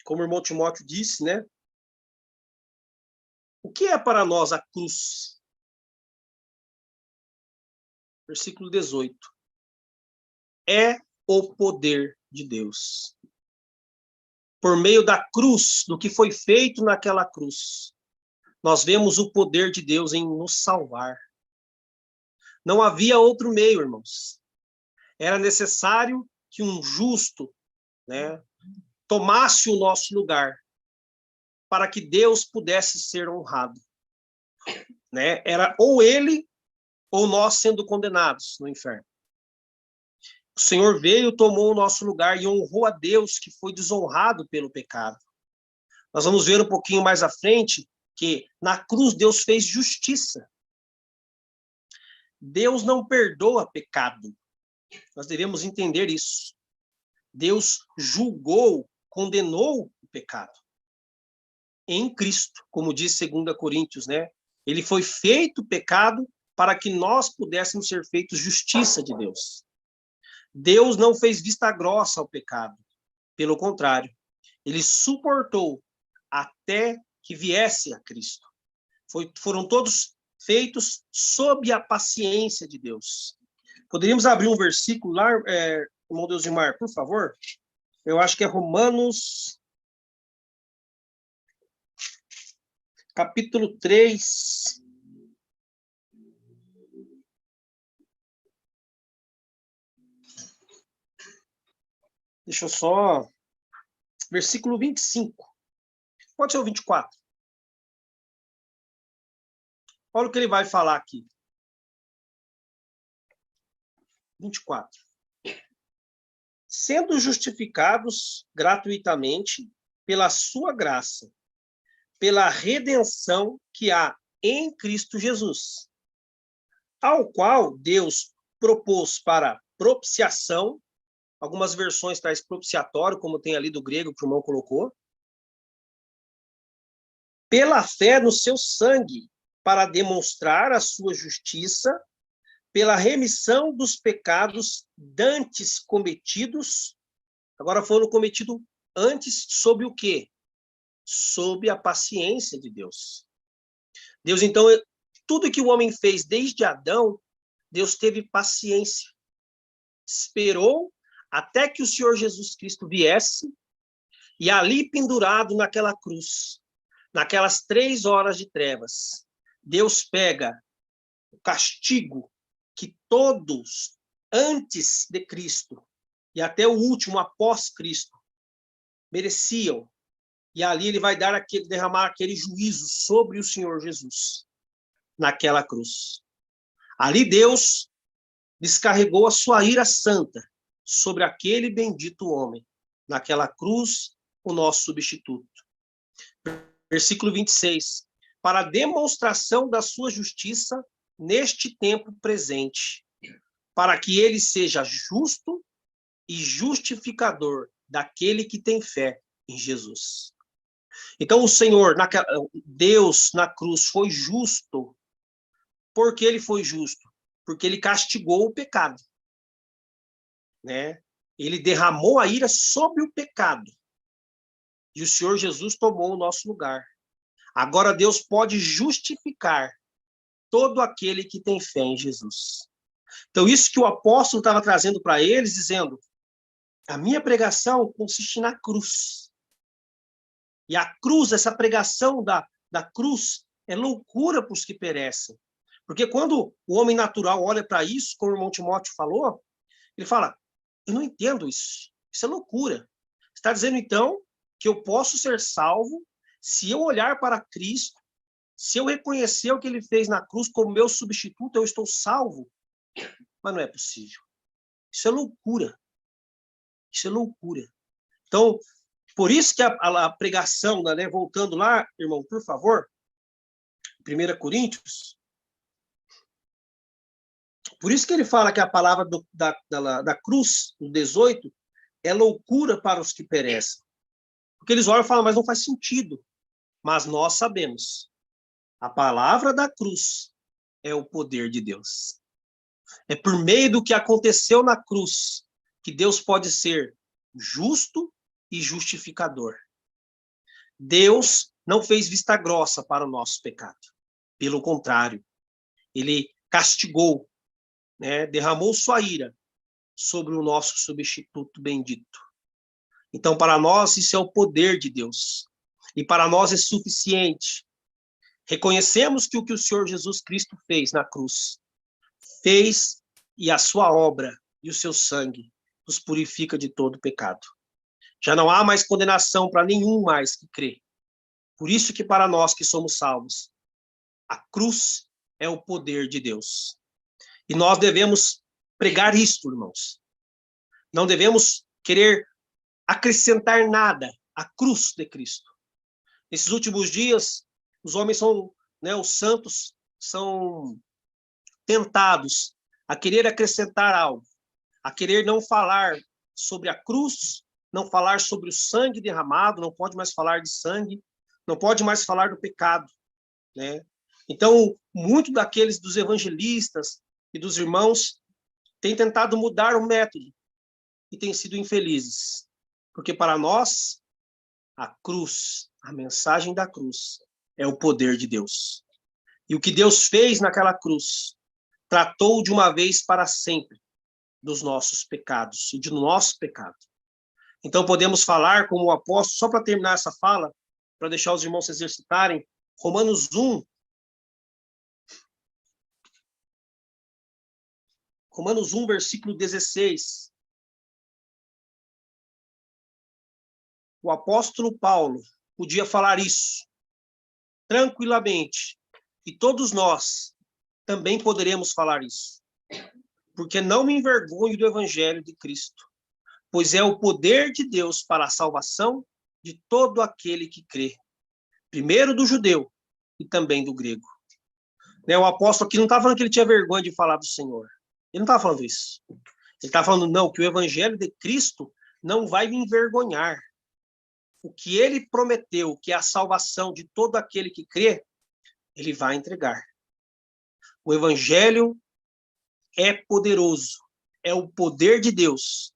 como o irmão Timóteo disse, né? O que é para nós a cruz? Versículo 18. É o poder de Deus. Por meio da cruz, do que foi feito naquela cruz, nós vemos o poder de Deus em nos salvar. Não havia outro meio, irmãos. Era necessário que um justo, né, tomasse o nosso lugar para que Deus pudesse ser honrado. Né? Era ou ele ou nós sendo condenados no inferno. O Senhor veio, tomou o nosso lugar e honrou a Deus que foi desonrado pelo pecado. Nós vamos ver um pouquinho mais à frente que na cruz Deus fez justiça. Deus não perdoa pecado. Nós devemos entender isso. Deus julgou, condenou o pecado. Em Cristo, como diz 2 Coríntios, né? Ele foi feito pecado para que nós pudéssemos ser feitos justiça de Deus. Deus não fez vista grossa ao pecado. Pelo contrário, ele suportou até que viesse a Cristo. Foram todos feitos sob a paciência de Deus. Poderíamos abrir um versículo lá, irmão Deusimar, por favor? Eu acho que é Romanos, capítulo 3. Deixa eu só... Versículo 25. Pode ser o 24. Olha o que ele vai falar aqui. 24. Sendo justificados gratuitamente pela sua graça, pela redenção que há em Cristo Jesus, ao qual Deus propôs para propiciação, algumas versões traz propiciatório, como tem ali do grego que o irmão colocou, pela fé no seu sangue, para demonstrar a sua justiça, pela remissão dos pecados dantes cometidos, agora foram cometidos antes sob o quê? Sob a paciência de Deus. Deus, então, tudo que o homem fez desde Adão, Deus teve paciência. Esperou até que o Senhor Jesus Cristo viesse e ali pendurado naquela cruz, naquelas 3 horas de trevas, Deus pega o castigo que todos antes de Cristo e até o último após Cristo mereciam. E ali ele vai derramar aquele juízo sobre o Senhor Jesus, naquela cruz. Ali Deus descarregou a sua ira santa sobre aquele bendito homem, naquela cruz, o nosso substituto. Versículo 26. Para a demonstração da sua justiça neste tempo presente, para que ele seja justo e justificador daquele que tem fé em Jesus. Então, o Senhor, Deus na cruz foi justo. Por que ele foi justo? Porque ele castigou o pecado. Né? Ele derramou a ira sobre o pecado. E o Senhor Jesus tomou o nosso lugar. Agora Deus pode justificar todo aquele que tem fé em Jesus. Então, isso que o apóstolo estava trazendo para eles, dizendo, a minha pregação consiste na cruz. E a cruz, essa pregação da cruz, é loucura para os que perecem. Porque quando o homem natural olha para isso, como o irmão Timóteo falou, ele fala, eu não entendo isso. Isso é loucura. Está dizendo, então, que eu posso ser salvo se eu olhar para Cristo, se eu reconhecer o que ele fez na cruz como meu substituto, eu estou salvo. Mas não é possível. Isso é loucura. Isso é loucura. Então, por isso que a pregação, né, voltando lá, irmão, por favor, 1 Coríntios, por isso que ele fala que a palavra da cruz, no 18, é loucura para os que perecem. Porque eles olham e falam, mas não faz sentido. Mas nós sabemos, a palavra da cruz é o poder de Deus. É por meio do que aconteceu na cruz que Deus pode ser justo e justificador. Deus não fez vista grossa para o nosso pecado. Pelo contrário, ele castigou, né, derramou sua ira sobre o nosso substituto bendito. Então, para nós, isso é o poder de Deus. E para nós é suficiente. Reconhecemos que o Senhor Jesus Cristo fez na cruz, fez, e a sua obra e o seu sangue nos purifica de todo pecado. Já não há mais condenação para nenhum mais que crê. Por isso que para nós que somos salvos, a cruz é o poder de Deus. E nós devemos pregar isto, irmãos. Não devemos querer acrescentar nada à cruz de Cristo. Nesses últimos dias, os homens são, né, os santos são tentados a querer acrescentar algo, a querer não falar sobre a cruz, não falar sobre o sangue derramado, não pode mais falar de sangue, não pode mais falar do pecado, né? Então, muito daqueles dos evangelistas e dos irmãos têm tentado mudar o método e têm sido infelizes, porque para nós, a cruz, a mensagem da cruz, é o poder de Deus. E o que Deus fez naquela cruz, tratou de uma vez para sempre dos nossos pecados e do nosso pecado. Então podemos falar como o apóstolo, só para terminar essa fala, para deixar os irmãos se exercitarem, Romanos 1, versículo 16. O apóstolo Paulo podia falar isso tranquilamente, e todos nós também poderemos falar isso. Porque não me envergonho do evangelho de Cristo, pois é o poder de Deus para a salvação de todo aquele que crê, primeiro do judeu e também do grego. Né, o apóstolo aqui não está falando que ele tinha vergonha de falar do Senhor. Ele não está falando isso. Ele está falando, não, que o evangelho de Cristo não vai me envergonhar. O que ele prometeu, que é a salvação de todo aquele que crê, ele vai entregar. O evangelho é poderoso, é o poder de Deus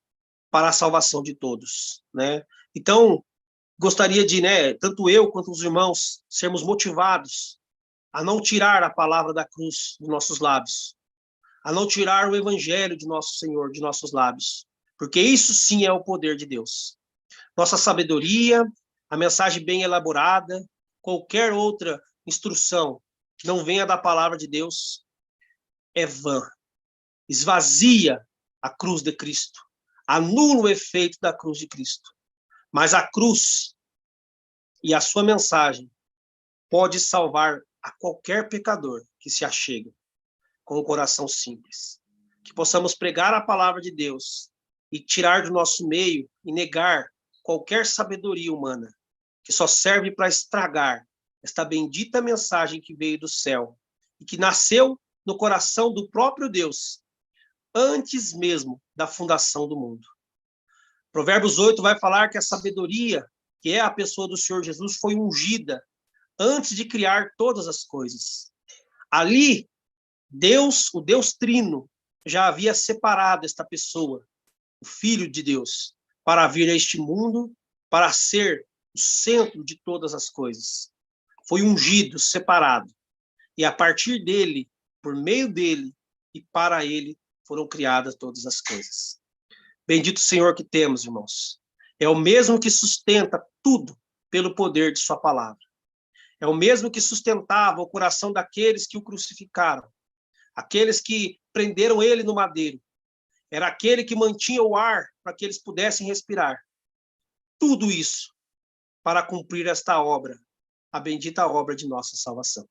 para a salvação de todos, né? Então, gostaria de, né, tanto eu quanto os irmãos, sermos motivados a não tirar a palavra da cruz de nossos lábios, a não tirar o evangelho de nosso Senhor de nossos lábios, porque isso sim é o poder de Deus. Nossa sabedoria, a mensagem bem elaborada, qualquer outra instrução que não venha da palavra de Deus é vã. Esvazia a cruz de Cristo, anula o efeito da cruz de Cristo. Mas a cruz e a sua mensagem pode salvar a qualquer pecador que se achega com o coração simples. Que possamos pregar a palavra de Deus e tirar do nosso meio e negar qualquer sabedoria humana que só serve para estragar esta bendita mensagem que veio do céu e que nasceu no coração do próprio Deus antes mesmo da fundação do mundo. Provérbios 8 vai falar que a sabedoria, que é a pessoa do Senhor Jesus, foi ungida antes de criar todas as coisas. Ali, Deus, o Deus Trino, já havia separado esta pessoa, o Filho de Deus, para vir a este mundo, para ser o centro de todas as coisas. Foi ungido, separado. E a partir dele, por meio dele e para ele, foram criadas todas as coisas. Bendito Senhor que temos, irmãos. É o mesmo que sustenta tudo pelo poder de sua palavra. É o mesmo que sustentava o coração daqueles que o crucificaram, aqueles que prenderam ele no madeiro. Era aquele que mantinha o ar para que eles pudessem respirar. Tudo isso para cumprir esta obra, a bendita obra de nossa salvação.